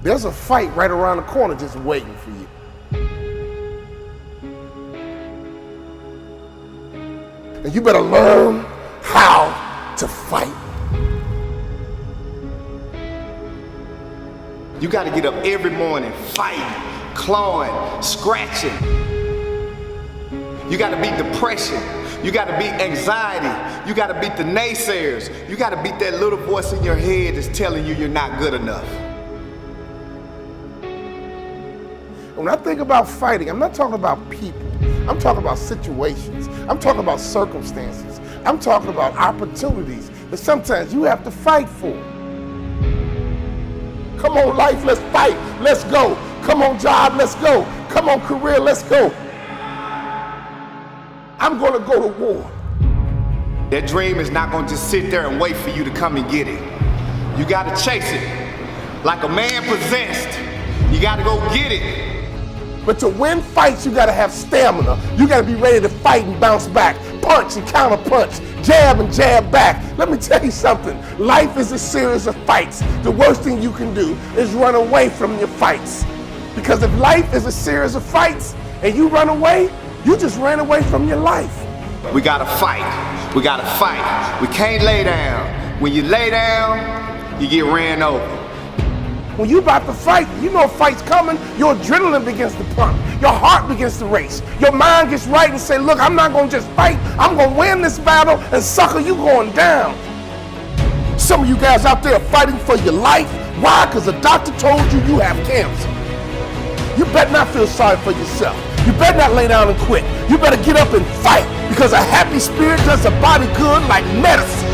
There's a fight right around the corner just waiting for you. And you better learn how to fight. You got to get up every morning fighting, clawing, scratching. You got to beat depression. You got to beat anxiety. You got to beat the naysayers. You got to beat that little voice in your head that's telling you you're not good enough. When I think about fighting, I'm not talking about people. I'm talking about situations. I'm talking about circumstances. I'm talking about opportunities that sometimes you have to fight for. Come on, life, let's fight. Let's go. Come on, job, let's go. Come on, career, let's go. I'm going to go to war. That dream is not going to just sit there and wait for you to come and get it. You got to chase it. Like a man possessed, you got to go get it. But to win fights, you got to have stamina. You got to be ready to fight and bounce back. Punch and counter punch. Jab and jab back. Let me tell you something. Life is a series of fights. The worst thing you can do is run away from your fights. Because if life is a series of fights and you run away, you just ran away from your life. We got to fight. We got to fight. We can't lay down. When you lay down, you get ran over. When you about to fight, you know a fight's coming, your adrenaline begins to pump. Your heart begins to race. Your mind gets right and say, look, I'm not going to just fight. I'm going to win this battle, and sucker, you going down. Some of you guys out there are fighting for your life. Why? Because the doctor told you you have cancer. You better not feel sorry for yourself. You better not lay down and quit. You better get up and fight, because a happy spirit does the body good like medicine.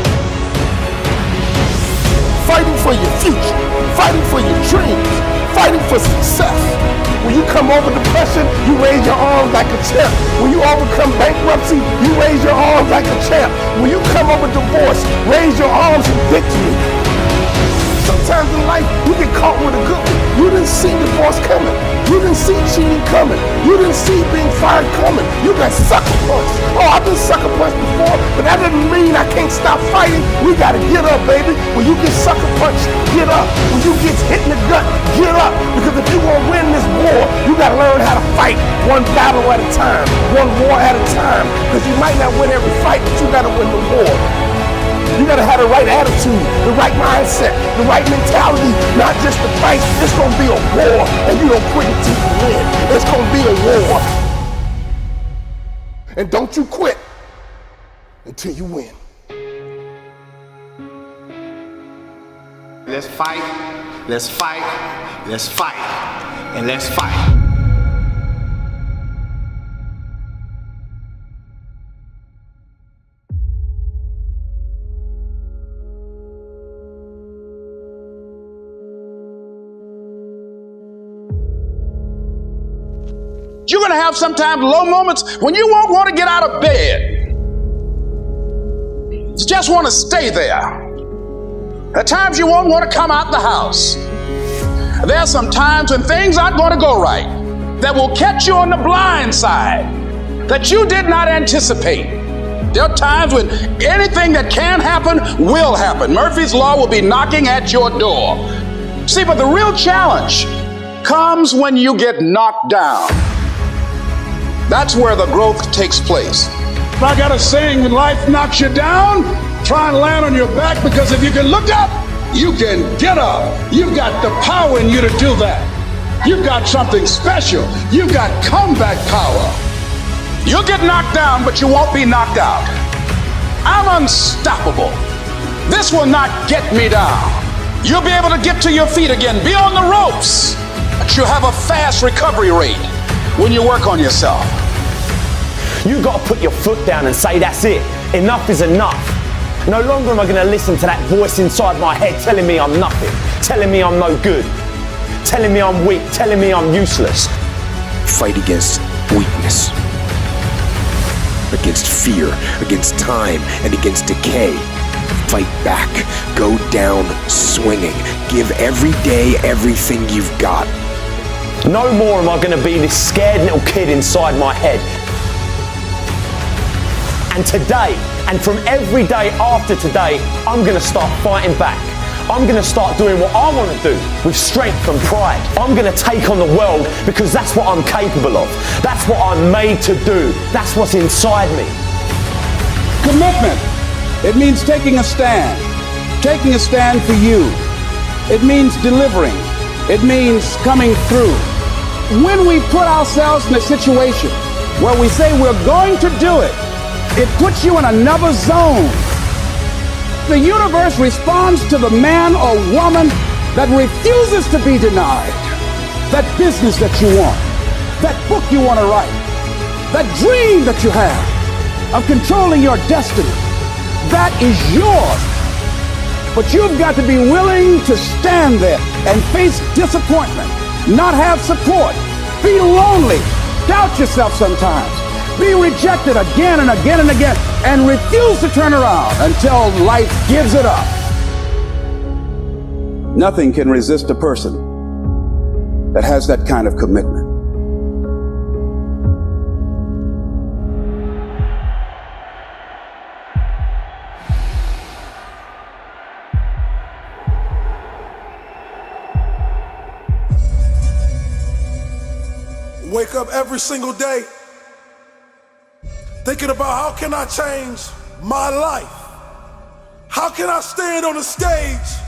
Fighting for your future, fighting for your dreams, fighting for success. When you come over depression, you raise your arms like a champ. When you overcome bankruptcy, you raise your arms like a champ. When you come over divorce, raise your arms in victory. Sometimes in life, you get caught with a good one. You didn't see divorce coming. You didn't see cheating coming. You didn't see being fired coming. You got sucker punched. Oh, I've been sucker punched before, but that doesn't mean I can't stop fighting. We gotta get up, baby. When you get sucker punched, get up. When you get hit in the gut, get up. Because if you want to win this war, you gotta learn how to fight one battle at a time, one war at a time. Because you might not win every fight, but you gotta win the war. You gotta have the right attitude, the right mindset, the right mentality, not just to fight. It's gonna be a war, and you don't quit until you win. It's gonna be a war. And don't you quit until you win. Let's fight, let's fight, let's fight, and let's fight. You're going to have sometimes low moments when you won't want to get out of bed. You just want to stay there. At times you won't want to come out the house. There are some times when things aren't going to go right, that will catch you on the blind side, that you did not anticipate. There are times when anything that can happen will happen. Murphy's Law will be knocking at your door. See, but the real challenge comes when you get knocked down. That's where the growth takes place. I got a saying, when life knocks you down, try and land on your back, because if you can look up, you can get up. You've got the power in you to do that. You've got something special. You've got comeback power. You'll get knocked down, but you won't be knocked out. I'm unstoppable. This will not get me down. You'll be able to get to your feet again, be on the ropes, but you have a fast recovery rate when you work on yourself. You got to put your foot down and say, that's it. Enough is enough. No longer am I going to listen to that voice inside my head telling me I'm nothing, telling me I'm no good, telling me I'm weak, telling me I'm useless. Fight against weakness, against fear, against time, and against decay. Fight back. Go down swinging. Give every day everything you've got. No more am I going to be this scared little kid inside my head. And today, and from every day after today, I'm going to start fighting back. I'm going to start doing what I want to do with strength and pride. I'm going to take on the world because that's what I'm capable of. That's what I'm made to do. That's what's inside me. Commitment. It means taking a stand. Taking a stand for you. It means delivering. It means coming through. When we put ourselves in a situation where we say we're going to do it, it puts you in another zone. The universe responds to the man or woman that refuses to be denied. That business that you want, that book you want to write, that dream that you have of controlling your destiny, that is yours. But you've got to be willing to stand there and face disappointment, not have support, be lonely, doubt yourself sometimes, be rejected again and again and again, and refuse to turn around until life gives it up. Nothing can resist a person that has that kind of commitment. Wake up every single day thinking about how can I change my life? How can I stand on the stage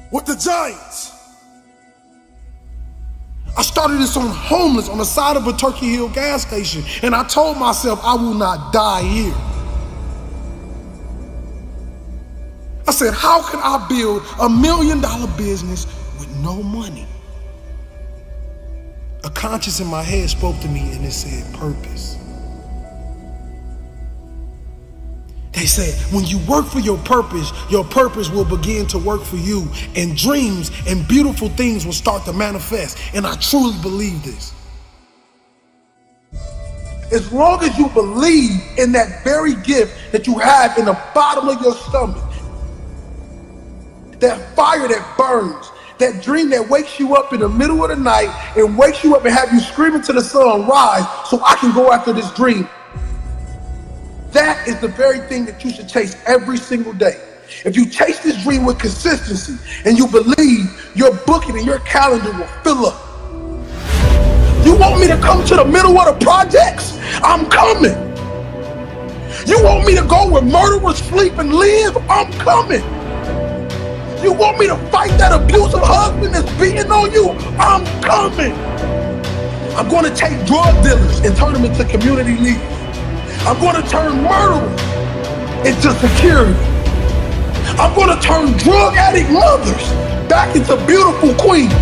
with the giants? I started this on homeless on the side of a Turkey Hill gas station, and I told myself I will not die here. I said, how can I build $1 million business with no money? A conscience in my head spoke to me and it said purpose. They said, when you work for your purpose will begin to work for you, and dreams and beautiful things will start to manifest. And I truly believe this. As long as you believe in that very gift that you have in the bottom of your stomach, that fire that burns, that dream that wakes you up in the middle of the night and wakes you up and have you screaming to the sun, rise so I can go after this dream. That is the very thing that you should chase every single day. If you chase this dream with consistency and you believe, your booking and your calendar will fill up. You want me to come to the middle of the projects? I'm coming. You want me to go where murderers sleep and live? I'm coming. You want me to fight that abusive husband that's beating on you? I'm coming. I'm going to take drug dealers and turn them into community leaders. I'm going to turn murderers into security. I'm going to turn drug addict mothers back into beautiful queens.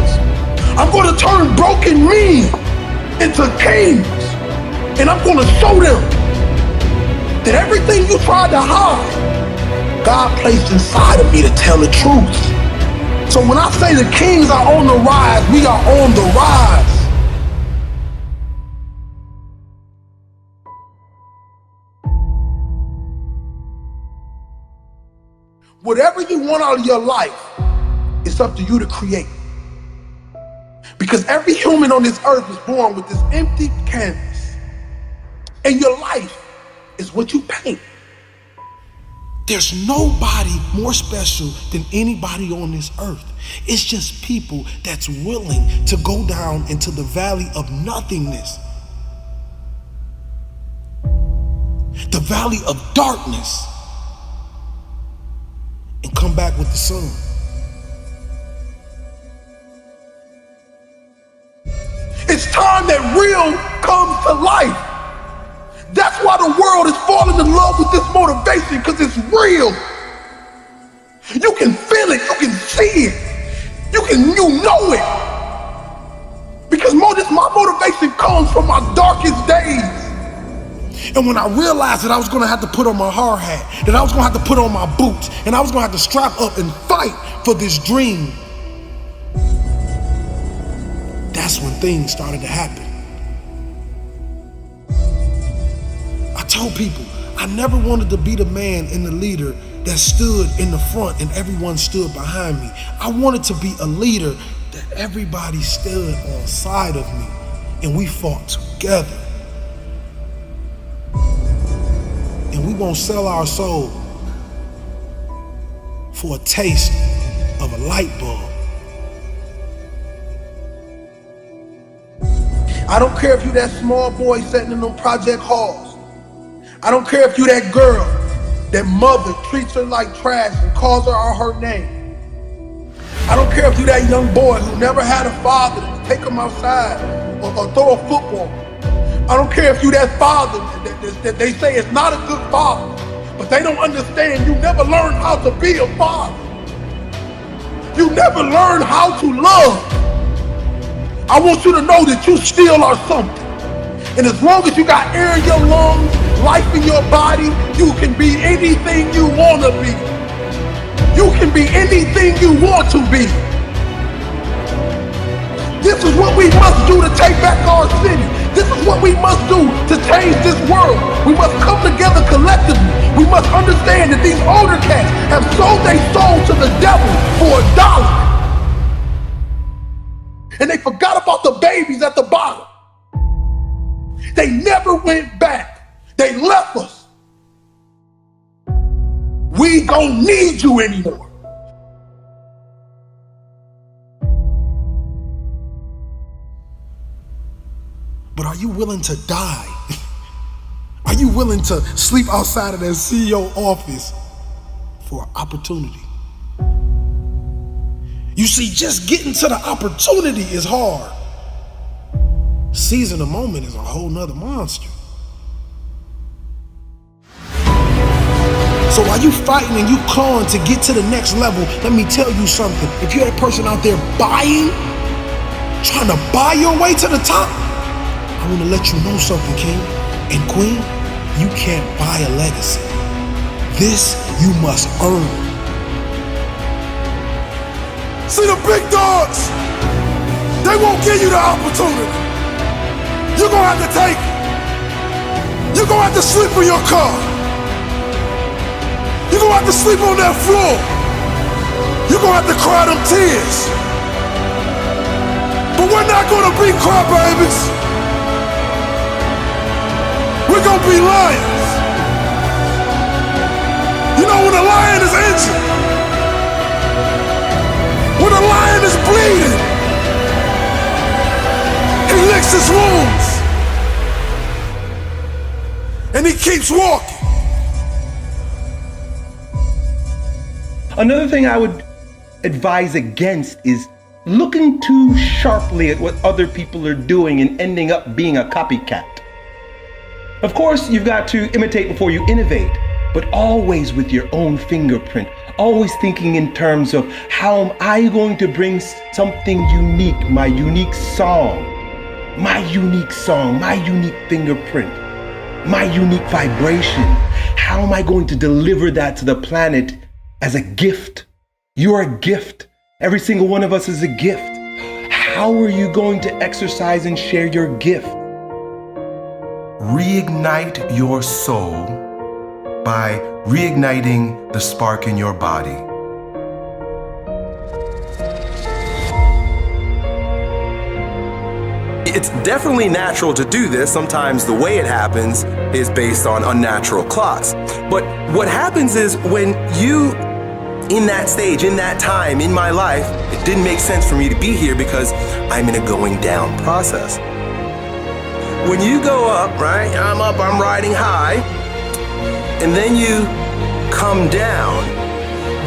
I'm going to turn broken men into kings. And I'm going to show them that everything you tried to hide, God placed inside of me to tell the truth. So when I say the kings are on the rise, we are on the rise. Whatever you want out of your life, it's up to you to create. Because every human on this earth is born with this empty canvas. And your life is what you paint. There's nobody more special than anybody on this earth. It's just people that's willing to go down into the valley of nothingness. The valley of darkness. And come back with the sun. It's time that real comes to life. That's why the world is falling in love with this motivation, because it's real. You can feel it, you can see it, you know it. Because my motivation comes from my darkest days. And when I realized that I was gonna have to put on my hard hat, that I was gonna have to put on my boots, and I was gonna have to strap up and fight for this dream, that's when things started to happen. I told people I never wanted to be the man and the leader that stood in the front and everyone stood behind me. I wanted to be a leader that everybody stood on side of me and we fought together. And we won't sell our soul for a taste of a light bulb. I don't care if you that small boy sitting in them project halls. I don't care if you that girl that mother treats her like trash and calls her out her name. I don't care if you that young boy who never had a father to take him outside or throw a football. I don't care if you that father that they say is not a good father, but they don't understand you never learned how to be a father. You never learned how to love. I want you to know that you still are something. And as long as you got air in your lungs, life in your body, you can be anything you want to be. You can be anything you want to be. This is what we must do to take back our city. This is what we must do to change this world. We must come together collectively. We must understand that these older cats have sold their soul to the devil for $1. And they forgot about the babies at the bottom. They never went back. They left us. We don't need you anymore. But are you willing to die? Are you willing to sleep outside of that CEO office for opportunity? You see, just getting to the opportunity is hard. Seizing the moment is a whole nother monster. So while you fighting and you clawing to get to the next level, let me tell you something. If you're that person out there buying, trying to buy your way to the top, I want to let you know something, king and queen. You can't buy a legacy. This you must earn. See, the big dogs, they won't give you the opportunity. You're gonna have to take it. You're gonna have to sleep in your car. You're gonna have to sleep on that floor. You're gonna have to cry them tears. But we're not gonna be crybabies. We're gonna be lions. You know, when a lion is injured, when a lion is bleeding, he licks his wounds and he keeps walking. Another thing I would advise against is looking too sharply at what other people are doing and ending up being a copycat. Of course, you've got to imitate before you innovate, but always with your own fingerprint. Always thinking in terms of how am I going to bring something unique, my unique song, my unique fingerprint, my unique vibration. How am I going to deliver that to the planet as a gift? You're a gift. Every single one of us is a gift. How are you going to exercise and share your gift? Reignite your soul by reigniting the spark in your body. It's definitely natural to do this. Sometimes the way it happens is based on unnatural clocks. But what happens is when you, in that stage, in that time, in my life, it didn't make sense for me to be here because I'm in a going down process. When you go up, right, I'm up, I'm riding high, and then you come down,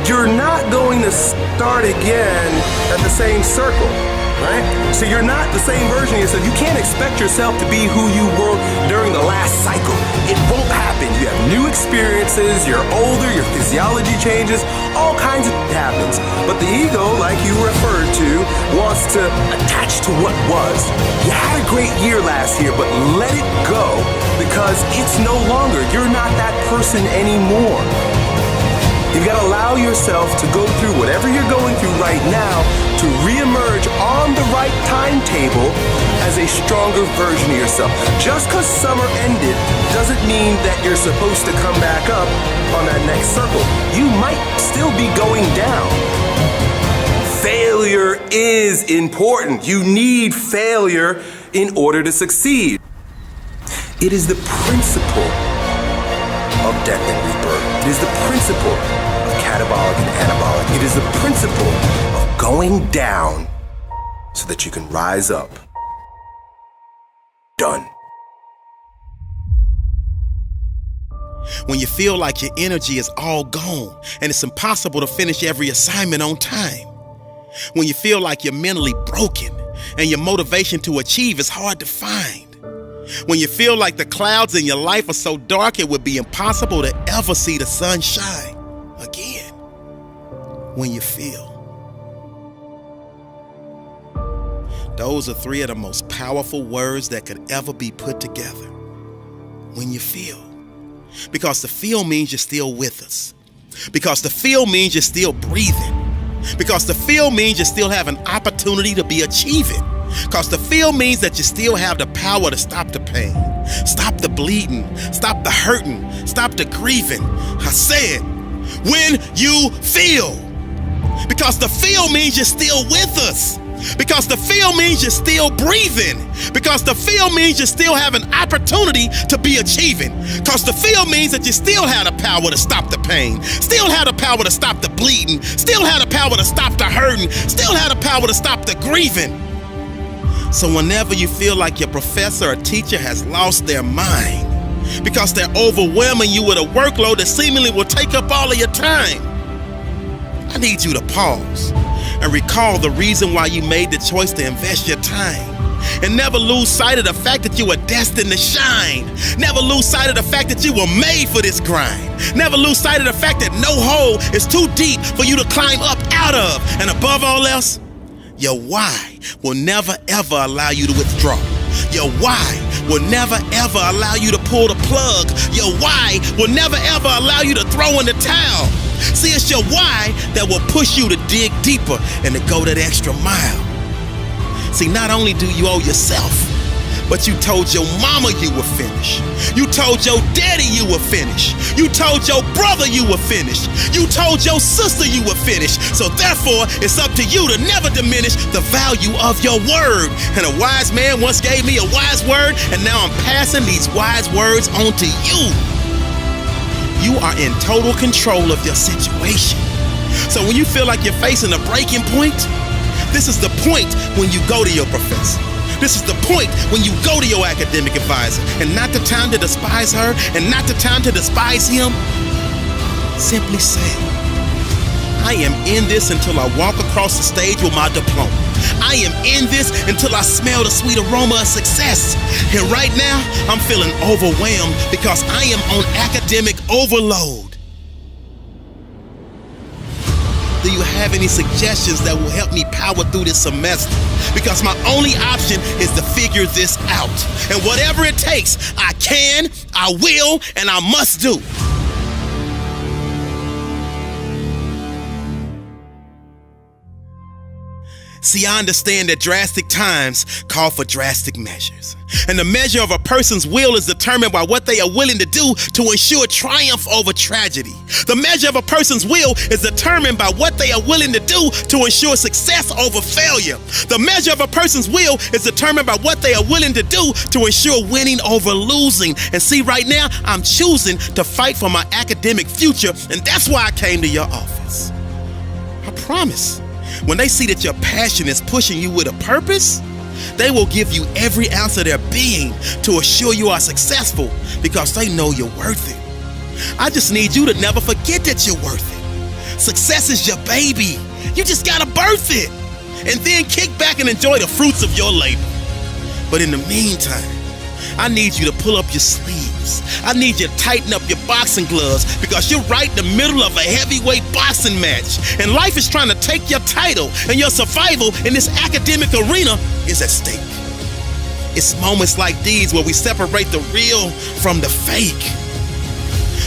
you're not going to start again at the same circle, right? So you're not the same version of yourself. You can't expect yourself to be who you were during the last cycle. It won't happen. You have new experiences, you're older, your physiology changes, all kinds of happens. But the ego, like you referred to, wants to attach to what was. You had a great year last year, but let it go because it's no longer. You're not that person anymore. You've got to allow yourself to go through whatever you're going through right now to reemerge on the right timetable as a stronger version of yourself. Just because summer ended doesn't mean that you're supposed to come back up on that next circle. You might still be going down. Failure is important. You need failure in order to succeed. It is the principle of death and rebirth. It is the principle of catabolic and anabolic. It is the principle of going down so that you can rise up. Done. When you feel like your energy is all gone and it's impossible to finish every assignment on time. When you feel like you're mentally broken and your motivation to achieve is hard to find. When you feel like the clouds in your life are so dark it would be impossible to ever see the sun shine again. When you feel. Those are three of the most powerful words that could ever be put together. When you feel. Because the feel means you're still with us. Because the feel means you're still breathing. Because the feel means you still have an opportunity to be achieving. Because the feel means that you still have the power to stop the pain, stop the bleeding, stop the hurting, stop the grieving. I said, when you feel. Because the feel means you're still with us. Because the feel means you're still breathing. Because the feel means you still have an opportunity to be achieving. Because the feel means that you still have the power to stop the pain, still have the power to stop the bleeding, still have the power to stop the hurting, still have the power to stop the grieving. So whenever you feel like your professor or teacher has lost their mind because they're overwhelming you with a workload that seemingly will take up all of your time, I need you to pause and recall the reason why you made the choice to invest your time. And never lose sight of the fact that you were destined to shine. Never lose sight of the fact that you were made for this grind. Never lose sight of the fact that no hole is too deep for you to climb up out of. And above all else, your why will never ever allow you to withdraw. Your why will never ever allow you to pull the plug. Your why will never ever allow you to throw in the towel. See, it's your why that will push you to dig deeper and to go that extra mile. See, not only do you owe yourself, but you told your mama you were finished. You told your daddy you were finished. You told your brother you were finished. You told your sister you were finished. So therefore, it's up to you to never diminish the value of your word. And a wise man once gave me a wise word, and now I'm passing these wise words on to you. You are in total control of your situation. So when you feel like you're facing a breaking point, this is the point when you go to your professor. This is the point when you go to your academic advisor, and not the time to despise her and not the time to despise him. Simply say, I am in this until I walk across the stage with my diploma. I am in this until I smell the sweet aroma of success. And right now, I'm feeling overwhelmed because I am on academic overload. Do you have any suggestions that will help me power through this semester? Because my only option is to figure this out. And whatever it takes, I can, I will, and I must do. See, I understand that drastic times call for drastic measures. And the measure of a person's will is determined by what they are willing to do to ensure triumph over tragedy. The measure of a person's will is determined by what they are willing to do to ensure success over failure. The measure of a person's will is determined by what they are willing to do to ensure winning over losing. And see, right now, I'm choosing to fight for my academic future, and that's why I came to your office. I promise. When they see that your passion is pushing you with a purpose, they will give you every ounce of their being to assure you are successful because they know you're worth it. I just need you to never forget that you're worth it. Success is your baby. You just gotta birth it and then kick back and enjoy the fruits of your labor. But in the meantime, I need you to pull up your sleeves. I need you to tighten up your boxing gloves because you're right in the middle of a heavyweight boxing match. And life is trying to take your title, and your survival in this academic arena is at stake. It's moments like these where we separate the real from the fake.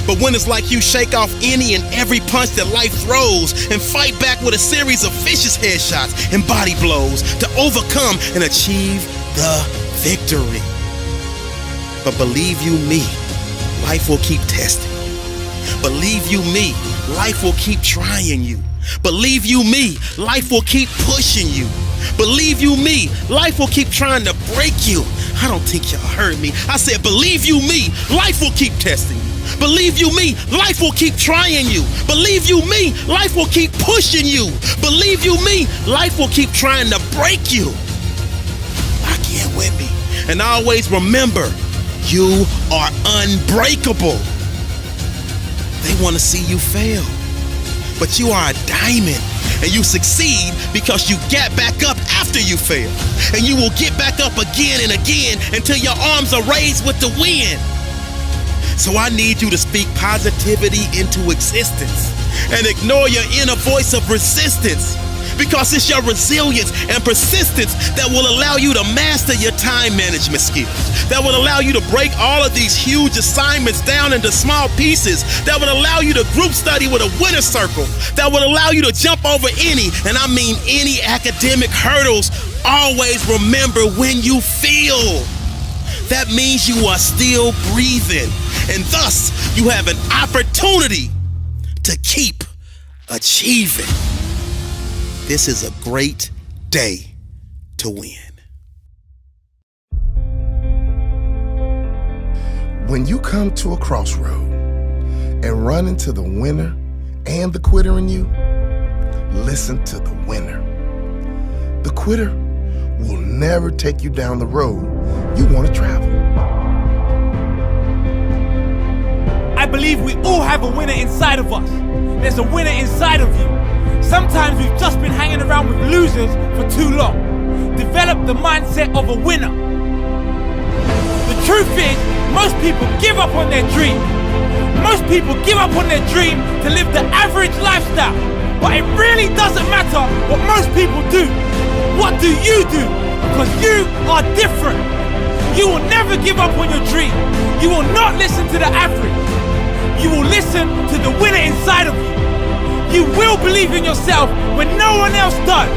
But when it's like you shake off any and every punch that life throws and fight back with a series of vicious headshots and body blows to overcome and achieve the victory. But believe you me, life will keep testing you. Believe you me, life will keep trying you. Believe you me, life will keep pushing you. Believe you me, life will keep trying to break you. I don't think y'all heard me. I said, believe you me, life will keep testing you. Believe you me, life will keep trying you. Believe you me, life will keep pushing you. Believe you me, life will keep trying to break you. Lock in with me. And always remember, you are unbreakable. They want to see you fail. But you are a diamond, and you succeed because you get back up after you fail. And you will get back up again and again until your arms are raised with the wind. So I need you to speak positivity into existence and ignore your inner voice of resistance, because it's your resilience and persistence that will allow you to master your time management skills, that will allow you to break all of these huge assignments down into small pieces, that will allow you to group study with a winner circle, that will allow you to jump over any, and I mean any, academic hurdles. Always remember, when you feel, that means you are still breathing, and thus you have an opportunity to keep achieving. This is a great day to win. When you come to a crossroad and run into the winner and the quitter in you, listen to the winner. The quitter will never take you down the road you want to travel. I believe we all have a winner inside of us. There's a winner inside of you. Sometimes we've just been hanging around with losers for too long. Develop the mindset of a winner. The truth is, most people give up on their dream. Most people give up on their dream to live the average lifestyle. But it really doesn't matter what most people do. What do you do? Because you are different. You will never give up on your dream. You will not listen to the average. You will listen to the winner inside of you. You will believe in yourself when no one else does.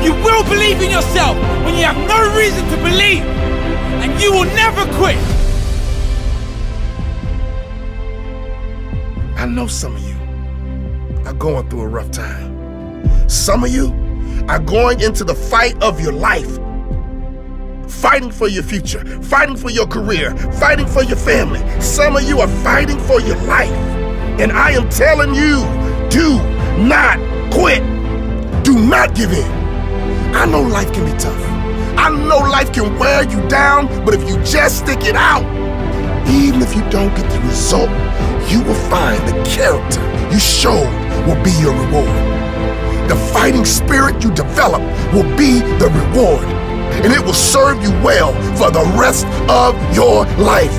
You will believe in yourself when you have no reason to believe. And you will never quit. I know some of you are going through a rough time. Some of you are going into the fight of your life. Fighting for your future, fighting for your career, fighting for your family. Some of you are fighting for your life. And I am telling you, do not quit. Do not give in. I know life can be tough. I know life can wear you down, but if you just stick it out, even if you don't get the result, you will find the character you showed will be your reward. The fighting spirit you develop will be the reward, and it will serve you well for the rest of your life.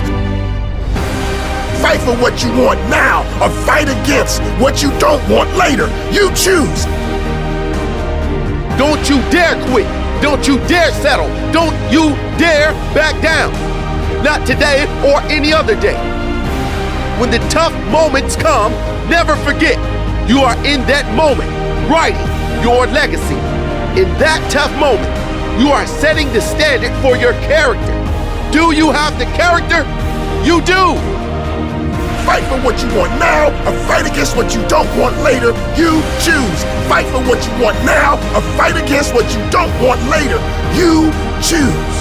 Fight for what you want now, or fight against what you don't want later. You choose. Don't you dare quit. Don't you dare settle. Don't you dare back down. Not today or any other day. When the tough moments come, never forget you are in that moment writing your legacy. In that tough moment, you are setting the standard for your character. Do you have the character? You do. Fight for what you want now, or fight against what you don't want later. You choose. Fight for what you want now, or fight against what you don't want later. You choose.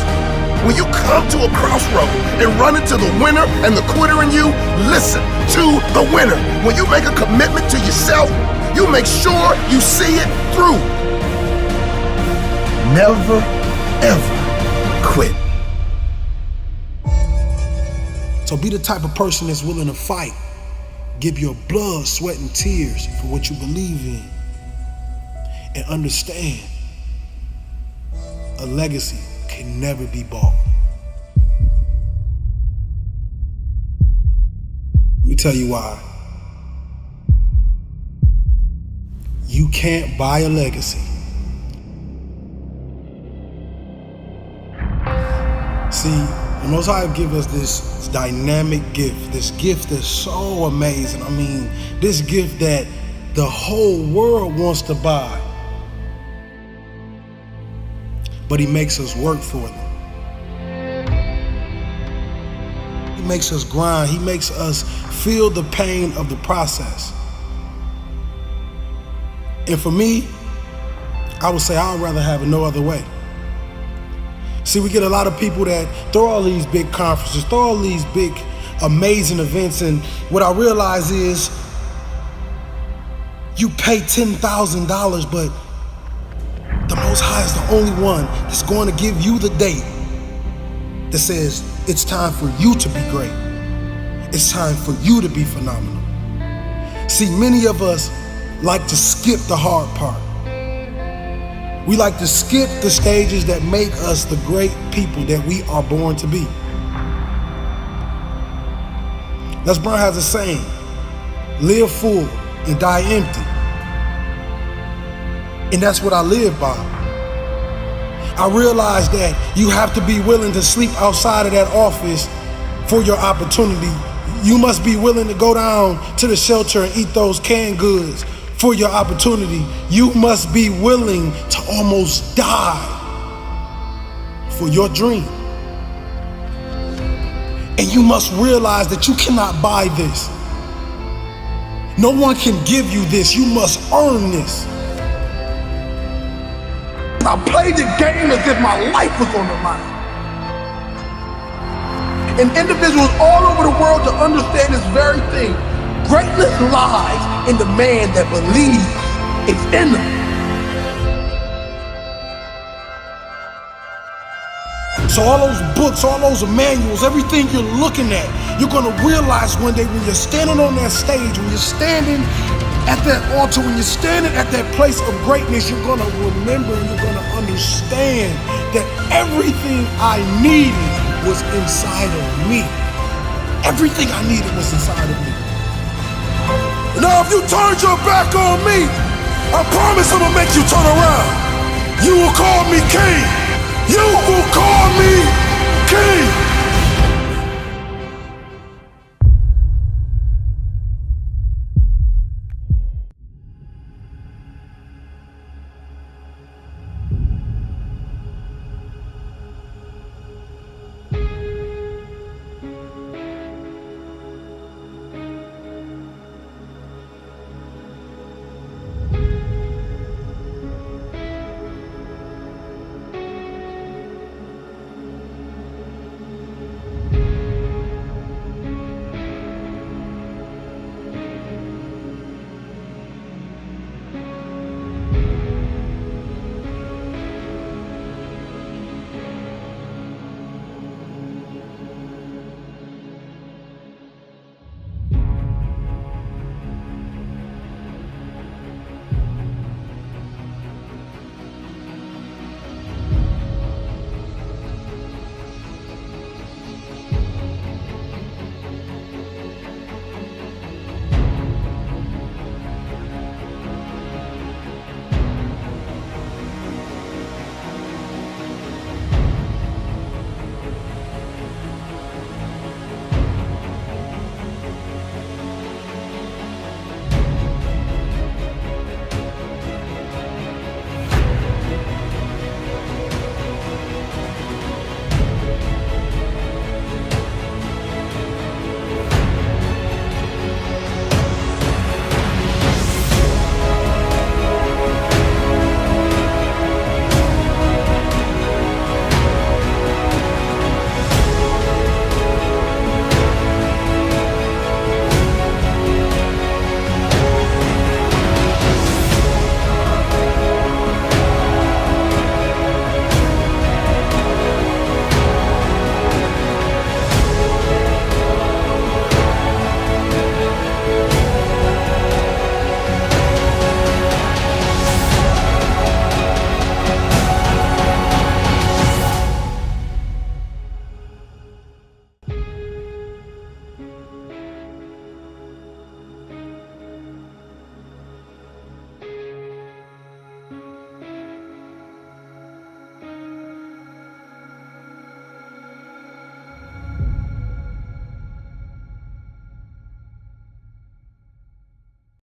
When you come to a crossroad and run into the winner and the quitter in you, listen to the winner. When you make a commitment to yourself, you make sure you see it through. Never, ever quit. So be the type of person that's willing to fight. Give your blood, sweat, and tears for what you believe in. And understand, a legacy can never be bought. Let me tell you why. You can't buy a legacy. See, the Most High give us this dynamic gift, this gift that's so amazing. I mean, this gift that the whole world wants to buy. But he makes us work for them. He makes us grind. He makes us feel the pain of the process. And for me, I would say I'd rather have it no other way. See, we get a lot of people that throw all these big conferences, throw all these big amazing events. And what I realize is you pay $10,000, but the Most High is the only one that's going to give you the date that says it's time for you to be great. It's time for you to be phenomenal. See, many of us like to skip the hard part. We like to skip the stages that make us the great people that we are born to be. Les Brown has a saying, live full and die empty. And that's what I live by. I realize that you have to be willing to sleep outside of that office for your opportunity. You must be willing to go down to the shelter and eat those canned goods for your opportunity. You must be willing to almost die for your dream. And you must realize that you cannot buy this. No one can give you this. You must earn this. I played the game as if my life was on the line. And individuals all over the world to understand this very thing. Greatness lies in the man that believes it's in them. So all those books, all those manuals, everything you're looking at, you're gonna realize one day when you're standing on that stage, when you're standing at that altar, when you're standing at that place of greatness, you're gonna remember and you're gonna understand that everything I needed was inside of me. Everything I needed was inside of me. Now if you turned your back on me, I promise I'm gonna make you turn around. You will call me king. You will call me king.